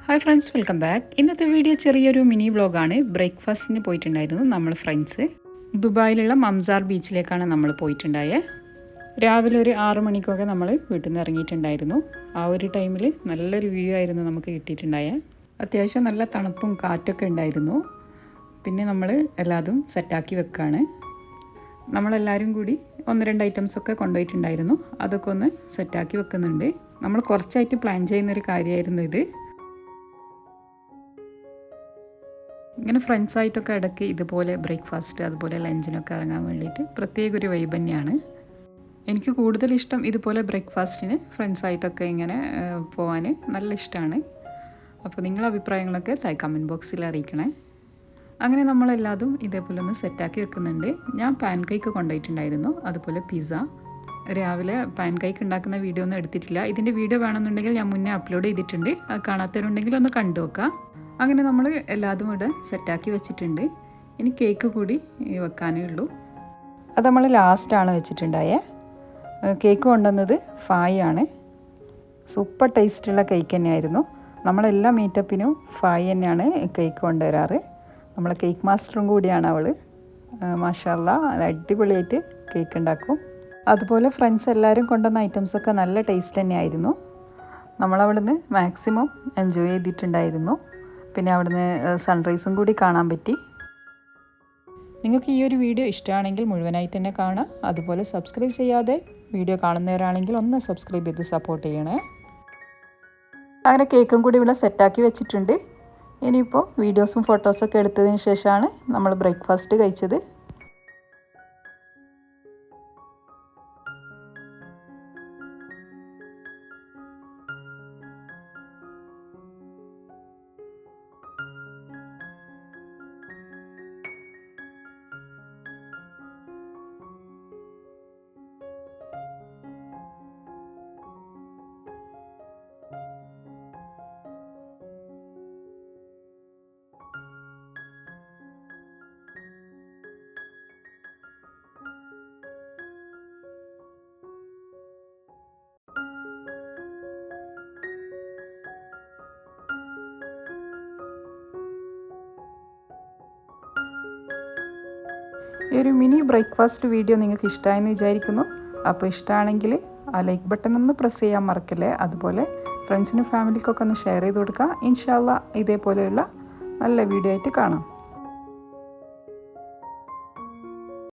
Hi friends, welcome back. ഇന്നത്തെ video ചെറിയൊരു mini വ്ളോഗാണ്. ബ്രേക്ക്ഫാസ്റ്റിന് പോയിട്ടുണ്ടായിരുന്നു നമ്മൾ ഫ്രണ്ട്സ്. ദുബായിലുള്ള മംസാർ ബീച്ചിലേക്കാണ് നമ്മൾ പോയിട്ടുണ്ടായത്. രാവിലെ ഒരു 6 മണിക്കൊക്കെ നമ്മൾ വീട്ടിൽ നിന്ന് ഇറങ്ങിയിട്ടുണ്ടായിരുന്നു. ആ ഒരു ടൈമിൽ നല്ലൊരു വ്യൂ ആയിരുന്നു നമുക്ക് കിട്ടിയിട്ടുണ്ടായത്. അത്യാവശ്യം നല്ല തണുപ്പും കാറ്റൊക്കെ ഉണ്ടായിരുന്നു. പിന്നെ നമ്മൾ എല്ലാതും സെറ്റാക്കി വെക്കുകയാണ്. നമ്മളെല്ലാവരും കൂടി 1-2 ഐറ്റംസൊക്കെ കൊണ്ടുപോയിട്ടുണ്ടായിരുന്നു. അതൊക്കെ ഒന്ന് സെറ്റാക്കി വെക്കുന്നുണ്ട്. നമ്മൾ കുറച്ചായിട്ട് പ്ലാൻ ചെയ്യുന്നൊരു കാര്യമായിരുന്നു ഇത്. ഇങ്ങനെ ഫ്രണ്ട്സായിട്ടൊക്കെ ഇടയ്ക്ക് ഇതുപോലെ ബ്രേക്ക്ഫാസ്റ്റ് അതുപോലെ ലഞ്ചിനൊക്കെ ഇറങ്ങാൻ വേണ്ടിയിട്ട് പ്രത്യേക ഒരു വൈബ് തന്നെയാണ്. എനിക്ക് കൂടുതൽ ഇഷ്ടം ഇതുപോലെ ബ്രേക്ക്ഫാസ്റ്റിന് ഫ്രണ്ട്സായിട്ടൊക്കെ ഇങ്ങനെ പോകാൻ നല്ല ഇഷ്ടമാണ്. അപ്പോൾ നിങ്ങളുടെ അഭിപ്രായങ്ങളൊക്കെ കമൻറ്റ് ബോക്സിൽ അറിയിക്കണേ. അങ്ങനെ നമ്മളെല്ലാതും ഇതേപോലെ ഒന്ന് സെറ്റാക്കി വെക്കുന്നുണ്ട്. ഞാൻ പാൻ കേക്ക് കൊണ്ടുപോയിട്ടുണ്ടായിരുന്നു, അതുപോലെ പിസ്സ. രാവിലെ പാൻ കേക്ക് ഉണ്ടാക്കുന്ന വീഡിയോ ഒന്നും എടുത്തിട്ടില്ല. ഇതിൻ്റെ വീഡിയോ വേണമെന്നുണ്ടെങ്കിൽ ഞാൻ മുന്നേ അപ്ലോഡ് ചെയ്തിട്ടുണ്ട്. അത് കാണാത്തവരുണ്ടെങ്കിൽ ഒന്ന് കണ്ടു നോക്കാം. അങ്ങനെ നമ്മൾ എല്ലാതും ഇവിടെ സെറ്റാക്കി വെച്ചിട്ടുണ്ട്. ഇനി കേക്ക് കൂടി വെക്കാനേ ഉള്ളൂ. അത് നമ്മൾ ലാസ്റ്റാണ് വെച്ചിട്ടുണ്ടായേ. കേക്ക് കൊണ്ടുവന്നത് ഫായ് ആണ്. സൂപ്പർ ടേസ്റ്റുള്ള കേക്ക് തന്നെയായിരുന്നു. നമ്മളെല്ലാ മീറ്റപ്പിനും ഫായ് തന്നെയാണ് കേക്ക് കൊണ്ടുവരാറ്. നമ്മളെ കേക്ക് മാസ്റ്ററും കൂടിയാണ് അവൾ. മാഷാല്ലാ, അടിപൊളിയായിട്ട് കേക്ക് ഉണ്ടാക്കും. അതുപോലെ ഫ്രണ്ട്സ് എല്ലാവരും കൊണ്ടുവന്ന ഐറ്റംസൊക്കെ നല്ല ടേസ്റ്റ് തന്നെയായിരുന്നു. നമ്മളവിടുന്ന് മാക്സിമം എൻജോയ് ചെയ്തിട്ടുണ്ടായിരുന്നു. പിന്നെ അവിടുന്ന് സൺറൈസും കൂടി കാണാൻ പറ്റി. നിങ്ങൾക്ക് ഈ ഒരു വീഡിയോ ഇഷ്ടമാണെങ്കിൽ മുഴുവനായിട്ട് തന്നെ കാണാം. അതുപോലെ സബ്സ്ക്രൈബ് ചെയ്യാതെ വീഡിയോ കാണുന്നവരാണെങ്കിൽ ഒന്ന് സബ്സ്ക്രൈബ് ചെയ്ത് സപ്പോർട്ട് ചെയ്യണേ. അങ്ങനെ കേക്കും കൂടി ഇവിടെ സെറ്റാക്കി വെച്ചിട്ടുണ്ട്. ഇനിയിപ്പോൾ വീഡിയോസും ഫോട്ടോസൊക്കെ എടുത്തതിന് ശേഷമാണ് നമ്മൾ ബ്രേക്ക്ഫാസ്റ്റ് കഴിച്ചത്. ഈ ഒരു മിനി ബ്രേക്ക്ഫാസ്റ്റ് വീഡിയോ നിങ്ങൾക്ക് ഇഷ്ടമായെന്ന് വിചാരിക്കുന്നു. അപ്പോൾ ഇഷ്ടമാണെങ്കിൽ ആ ലൈക്ക് ബട്ടൺ ഒന്ന് പ്രസ് ചെയ്യാൻ മറക്കല്ലേ. അതുപോലെ ഫ്രണ്ട്സിനും ഫാമിലിക്കൊക്കെ ഒന്ന് ഷെയർ ചെയ്ത് കൊടുക്കുക. ഇൻഷാ അല്ലാഹ് ഇതേപോലെയുള്ള നല്ല വീഡിയോ ആയിട്ട് കാണാം.